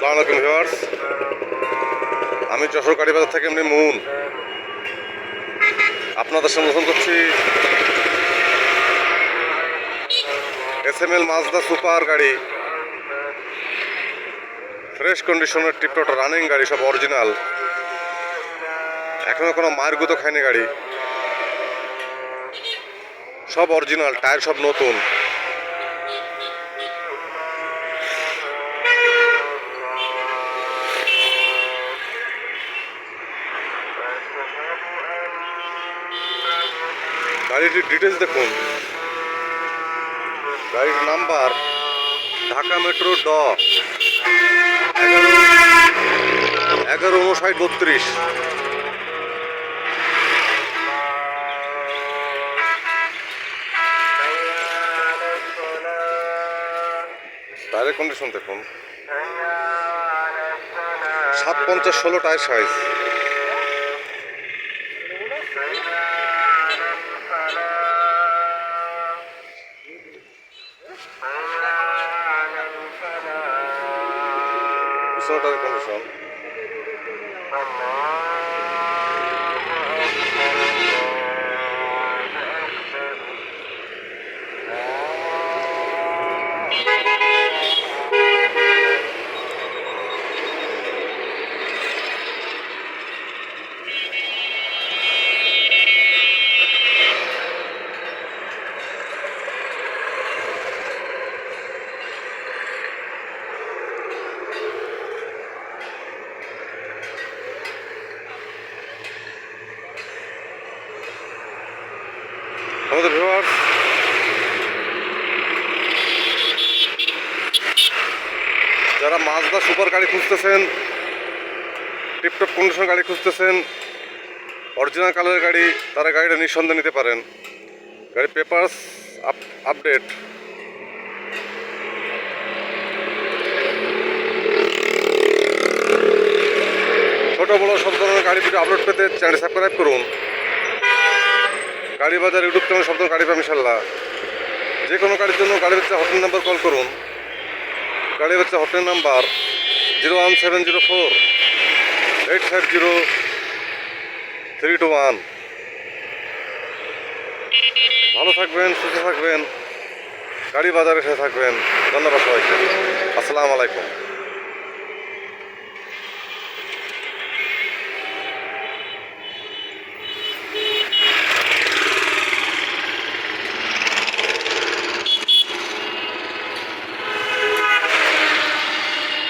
আসসালামু আলাইকুম ভিউয়ার্স, আমি যশোর গাড়ি বাজার থেকে এমনি মুন আপনাদের সম্বোধন করছি। SML মাজদা সুপার গাড়ি, ফ্রেশ কন্ডিশনের টিপটপ রানিং গাড়ি, সব অরিজিনাল, এখনো কোনো মায়ের গুঁতো খায়নি গাড়ি, সব অরিজিনাল, টায়ার সব নতুন। গাড়িটির ডিটেলস দেখুন। গাড়ির নাম্বার ঢাকা মেট্রো 115932। টায়ারের কন্ডিশন দেখুন, 750/16 টায়ার সাইজ। টায়ারের কন্ডিশন আমাদের ভিউয়ার্স, যারা মাজদা সুপার গাড়ি খুঁজতেছেন, টিপটপ কন্ডিশন গাড়ি খুঁজতেছেন, অরিজিনাল কালারের গাড়ি, তারা গাড়িটা নিঃসন্দেহে নিতে পারেন। গাড়ির পেপারস আপডেট। ছোট বড় সব ধরনের গাড়ি ভিডিও আপলোড পেতে চ্যানেল সাবস্ক্রাইব করুন। গাড়ি বাজার ইউটিউব চ্যানেল সব ধরনের গাড়ি পাবেন ইনশাল্লাহ। যে কোনো গাড়ির জন্য গাড়ি হচ্ছে হটলাইন নাম্বার কল করুন। গাড়ি হচ্ছে হটলাইন নাম্বার 01704-850-321। ভালো থাকবেন, সুস্থ থাকবেন, গাড়ি বাজারে এসে থাকবেন। ধন্যবাদ সবাইকে। আসসালামু আলাইকুম।